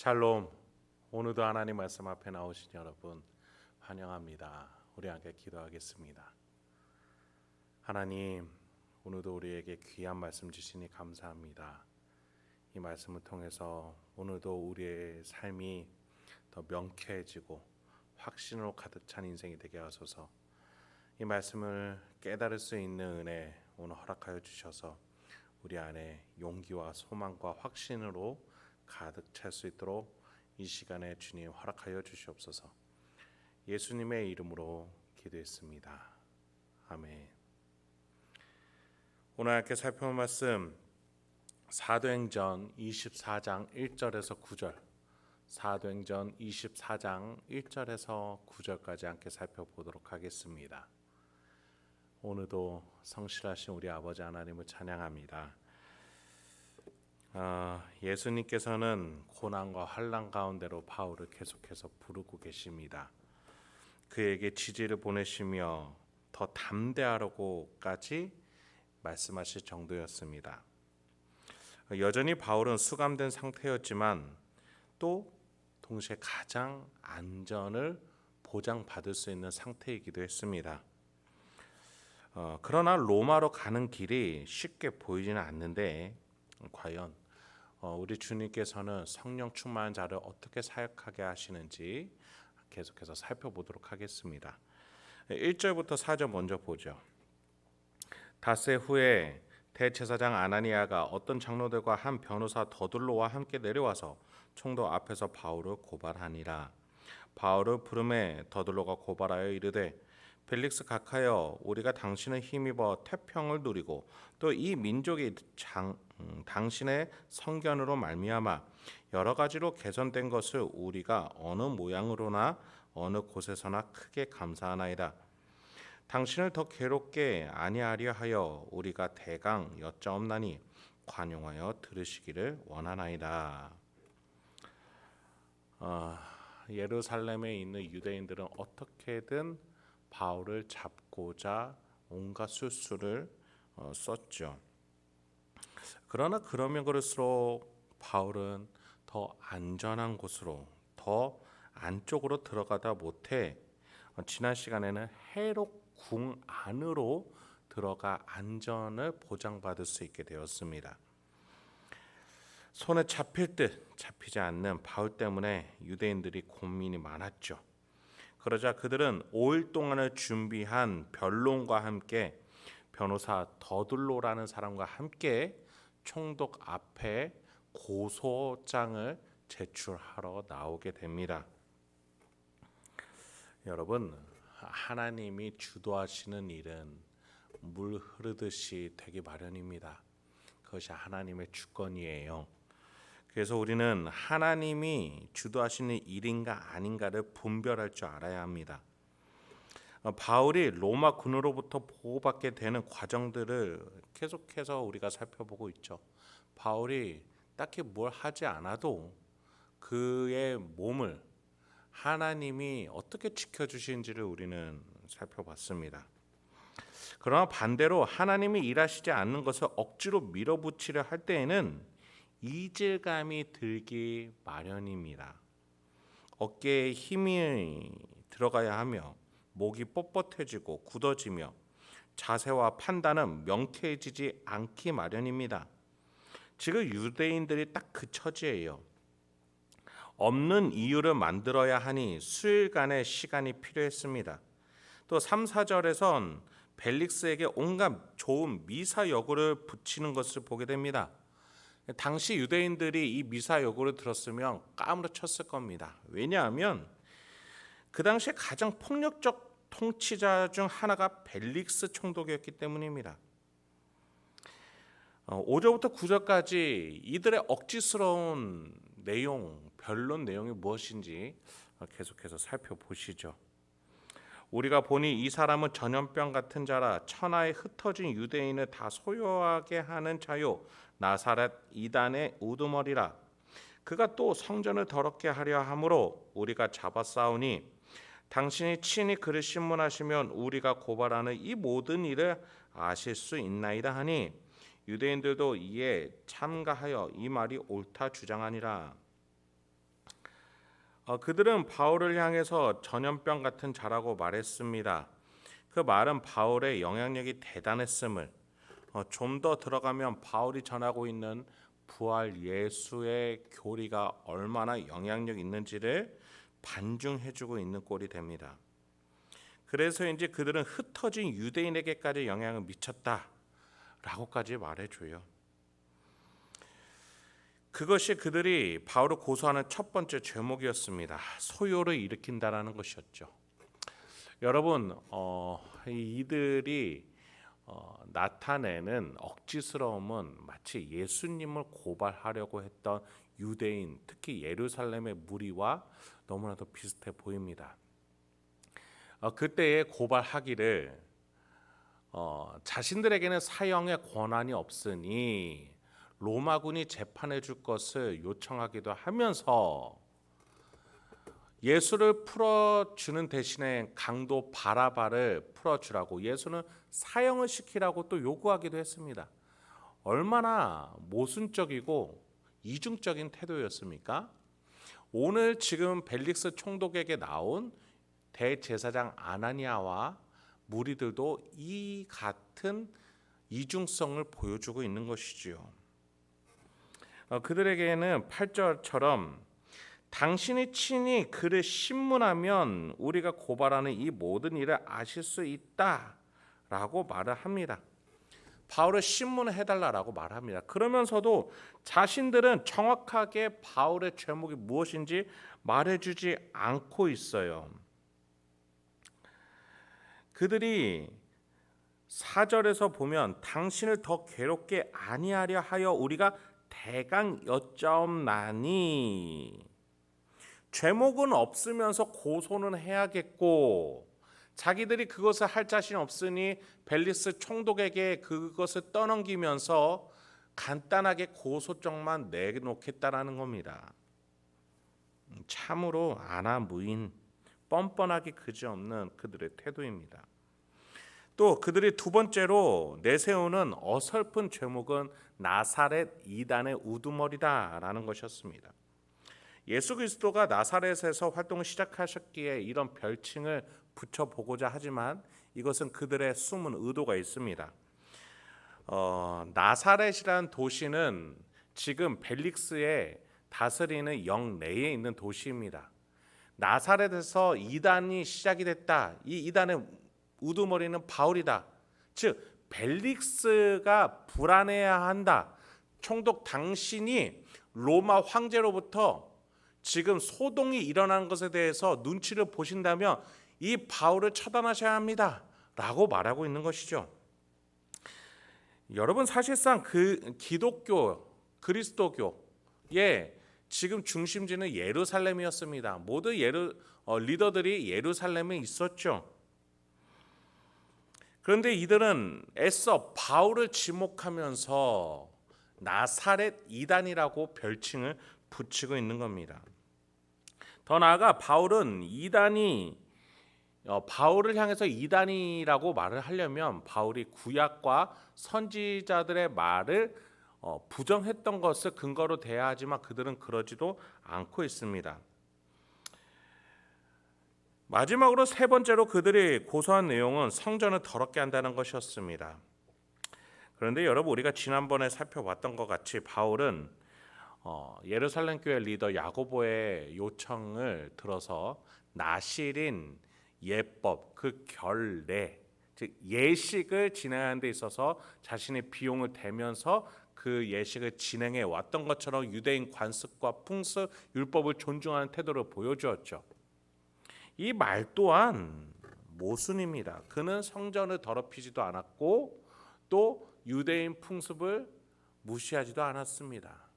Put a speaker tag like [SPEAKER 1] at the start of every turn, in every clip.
[SPEAKER 1] 샬롬. 오늘도 하나님 말씀 앞에 나오신 여러분 환영합니다. 우리 함께 기도하겠습니다. 하나님, 오늘도 우리에게 귀한 말씀 주시니 감사합니다. 이 말씀을 통해서 오늘도 우리의 삶이 더 명쾌해지고 확신으로 가득 찬 인생이 되게 하소서. 이 말씀을 깨달을 수 있는 은혜 오늘 허락하여 주셔서 우리 안에 용기와 소망과 확신으로 가득 찰 수 있도록 이 시간에 주님 허락하여 주시옵소서. 예수님의 이름으로 기도했습니다. 아멘. 오늘 함께 살펴볼 말씀 사도행전 24장 1절에서 9절, 사도행전 24장 1절에서 9절까지 함께 살펴보도록 하겠습니다. 오늘도 성실하신 우리 아버지 하나님을 찬양합니다. 예수님께서는 고난과 환난 가운데로 바울을 계속해서 부르고 계십니다. 그에게 지지를 보내시며 더 담대하라고까지 말씀하실 정도였습니다. 여전히 바울은 수감된 상태였지만 또 동시에 가장 안전을 보장받을 수 있는 상태이기도 했습니다. 그러나 로마로 가는 길이 쉽게 보이지는 않는데 과연 우리 주님께서는 성령 충만한 자를 어떻게 사역하게 하시는지 계속해서 살펴보도록 하겠습니다. 1절부터 4절 먼저 보죠. 닷새 후에 대제사장 아나니아가 어떤 장로들과 한 변호사 더둘로와 함께 내려와서 총독 앞에서 바울을 고발하니라. 바울을 부르매 더둘로가 고발하여 이르되 벨릭스 각하여, 우리가 당신을 힘입어 태평을 누리고 또 이 민족이 당신의 성견으로 말미암아 여러 가지로 개선된 것을 우리가 어느 모양으로나 어느 곳에서나 크게 감사하나이다. 당신을 더 괴롭게 아니하려 하여 우리가 대강 여짜옵나니 관용하여 들으시기를 원하나이다. 예루살렘에 있는 유대인들은 어떻게든 바울을 잡고자 온갖 술수를 썼죠. 그러나 그러면 그럴수록 바울은 더 안전한 곳으로, 더 안쪽으로 들어가다 못해 지난 시간에는 헤롯 궁 안으로 들어가 안전을 보장받을 수 있게 되었습니다. 손에 잡힐 듯 잡히지 않는 바울 때문에 유대인들이 고민이 많았죠. 그러자 그들은 5일 동안을 준비한 변론과 함께 변호사 더둘로라는 사람과 함께 총독 앞에 고소장을 제출하러 나오게 됩니다. 여러분, 하나님이 주도하시는 일은 물 흐르듯이 되기 마련입니다. 그것이 하나님의 주권이에요. 그래서 우리는 하나님이 주도하시는 일인가 아닌가를 분별할 줄 알아야 합니다. 바울이 로마 군으로부터 보호받게 되는 과정들을 계속해서 우리가 살펴보고 있죠. 바울이 딱히 뭘 하지 않아도 그의 몸을 하나님이 어떻게 지켜주시는지를 우리는 살펴봤습니다. 그러나 반대로 하나님이 일하시지 않는 것을 억지로 밀어붙이려 할 때에는 이질감이 들기 마련입니다. 어깨에 힘이 들어가야 하며 목이 뻣뻣해지고 굳어지며 자세와 판단은 명쾌해지지 않기 마련입니다. 지금 유대인들이 딱 그 처지예요. 없는 이유를 만들어야 하니 수일간의 시간이 필요했습니다. 또 3, 4절에선 벨릭스에게 온갖 좋은 미사 여구를 붙이는 것을 보게 됩니다. 당시 유대인들이 이 미사 여구를 들었으면 까무러쳤을 겁니다. 왜냐하면 그 당시에 가장 폭력적 통치자 중 하나가 벨릭스 총독이었기 때문입니다. 5절부터 9절까지 이들의 억지스러운 내용, 변론 내용이 무엇인지 계속해서 살펴보시죠. 우리가 보니 이 사람은 전염병 같은 자라 천하에 흩어진 유대인을 다 소유하게 하는 자요, 나사렛 이단의 우두머리라. 그가 또 성전을 더럽게 하려 함으로 우리가 잡아싸우니 당신이 친히 그를 신문하시면 우리가 고발하는 이 모든 일을 아실 수 있나이다 하니 유대인들도 이에 참가하여 이 말이 옳다 주장하니라. 그들은 바울을 향해서 전염병 같은 자라고 말했습니다. 그 말은 바울의 영향력이 대단했음을, 좀 더 들어가면 바울이 전하고 있는 부활 예수의 교리가 얼마나 영향력 있는지를 반증해주고 있는 꼴이 됩니다. 그래서인지 그들은 흩어진 유대인에게까지 영향을 미쳤다라고까지 말해줘요. 그것이 그들이 바울을 고소하는 첫 번째 죄목이었습니다. 소요를 일으킨다라는 것이었죠. 여러분, 이들이 나타내는 억지스러움은 마치 예수님을 고발하려고 했던 유대인, 특히 예루살렘의 무리와 너무나도 비슷해 보입니다. 그때에 고발하기를 자신들에게는 사형의 권한이 없으니 로마군이 재판해 줄 것을 요청하기도 하면서 예수를 풀어주는 대신에 강도 바라바를 풀어주라고, 예수는 사형을 시키라고 또 요구하기도 했습니다. 얼마나 모순적이고 이중적인 태도였습니까? 오늘 지금 벨릭스 총독에게 나온 대제사장 아나니아와 무리들도 이 같은 이중성을 보여주고 있는 것이지요. 그들에게는 8절처럼 당신이 친히 그를 신문하면 우리가 고발하는 이 모든 일을 아실 수 있다라고 말을 합니다. 바울을 신문해달라고 말합니다. 그러면서도 자신들은 정확하게 바울의 죄목이 무엇인지 말해주지 않고 있어요. 그들이 4절에서 보면 당신을 더 괴롭게 아니하려 하여 우리가 대강 여짜옵나니, 죄목은 없으면서 고소는 해야겠고 자기들이 그것을 할 자신 없으니 벨리스 총독에게 그것을 떠넘기면서 간단하게 고소장만 내놓겠다라는 겁니다. 참으로 아나무인, 뻔뻔하기 그지없는 그들의 태도입니다. 또 그들이 두 번째로 내세우는 어설픈 죄목은 나사렛 이단의 우두머리다라는 것이었습니다. 예수 그리스도가 나사렛에서 활동을 시작하셨기에 이런 별칭을 붙여보고자 하지만 이것은 그들의 숨은 의도가 있습니다. 나사렛이라는 도시는 지금 벨릭스의 다스리는 영내에 있는 도시입니다. 나사렛에서 이단이 시작이 됐다. 이 이단의 우두머리는 바울이다. 즉 벨릭스가 불안해야 한다. 총독 당신이 로마 황제로부터 지금 소동이 일어나는 것에 대해서 눈치를 보신다면 이 바울을 처단하셔야 합니다 라고 말하고 있는 것이죠. 여러분, 사실상 그 기독교, 그리스도교의 지금 중심지는 예루살렘이었습니다. 모든 리더들이 예루살렘에 있었죠. 그런데 이들은 애써 바울을 지목하면서 나사렛 이단이라고 별칭을 붙이고 있는 겁니다. 더 나아가 바울을 향해서 이단이라고 말을 하려면 바울이 구약과 선지자들의 말을 부정했던 것을 근거로 대야 하지만 그들은 그러지도 않고 있습니다. 마지막으로 세 번째로 그들이 고소한 내용은 성전을 더럽게 한다는 것이었습니다. 그런데 여러분, 우리가 지난번에 살펴봤던 것 같이 바울은 예루살렘 교회 리더 야고보의 요청을 들어서 나실인 예법, 그 결례, 즉 예식을 진행하는 데 있어서 자신의 비용을 대면서 그 예식을 진행해 왔던 것처럼 유대인 관습과 풍습, 율법을 존중하는 태도를 보여주었죠. 이 말 또한 모순입니다. 그는 성전을 더럽히지도 않았고 또 유대인 풍습을 무시하지도 않았습니다.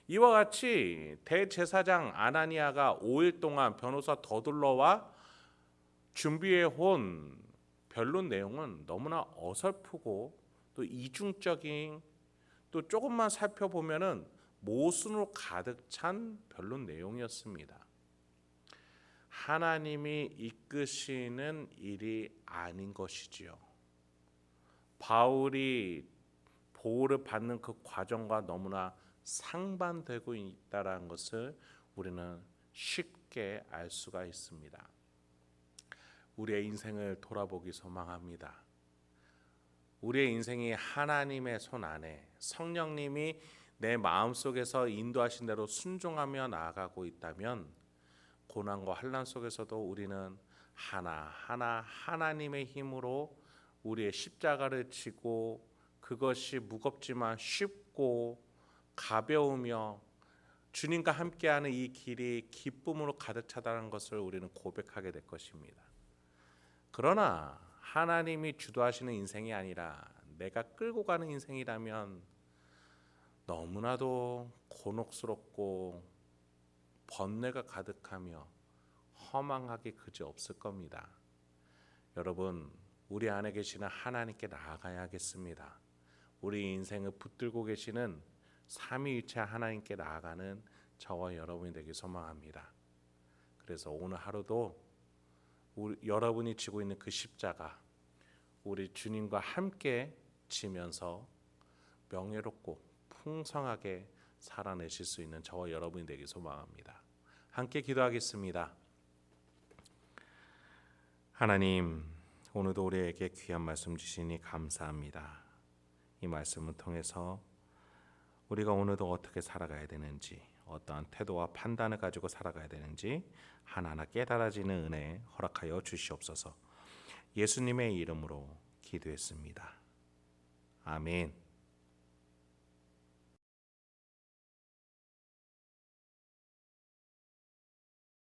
[SPEAKER 1] 이와 같이 대제사장 아나니아가 5일 동안 변호사 더둘러와 준비해온 변론 내용은 너무나 어설프고 또 이중적인, 또 조금만 살펴보면은 모순으로 가득 찬 변론 내용이었습니다. 하나님이 이끄시는 일이 아닌 것이지요. 바울이 보호를 받는 그 과정과 너무나 상반되고 있다는 것을 우리는 쉽게 쉽게 알 수가 있습니다. 우리의 인생을 돌아보기 소망합니다. 우리의 인생이 하나님의 손 안에 성령님이 내 마음속에서 인도하신 대로 순종하며 나아가고 있다면 고난과 환난 속에서도 우리는 하나하나 하나님의 힘으로 우리의 십자가를 지고 그것이 무겁지만 쉽고 가벼우며 주님과 함께하는 이 길이 기쁨으로 가득 차다는 것을 우리는 고백하게 될 것입니다. 그러나 하나님이 주도하시는 인생이 아니라 내가 끌고 가는 인생이라면 너무나도 곤혹스럽고 번뇌가 가득하며 허망하기 그지없을 겁니다. 여러분, 우리 안에 계시는 하나님께 나아가야겠습니다. 우리 인생을 붙들고 계시는 삼위일체 하나님께 나아가는 저와 여러분이 되길 소망합니다. 그래서 오늘 하루도 여러분이 지고 있는 그 십자가 우리 주님과 함께 지면서 명예롭고 풍성하게 살아내실 수 있는 저와 여러분이 되길 소망합니다. 함께 기도하겠습니다. 하나님, 오늘도 우리에게 귀한 말씀 주시니 감사합니다. 이 말씀을 통해서 우리가 오늘도 어떻게 살아가야 되는지, 어떠한 태도와 판단을 가지고 살아가야 되는지 하나하나 깨달아지는 은혜 허락하여 주시옵소서. 예수님의 이름으로 기도했습니다. 아멘.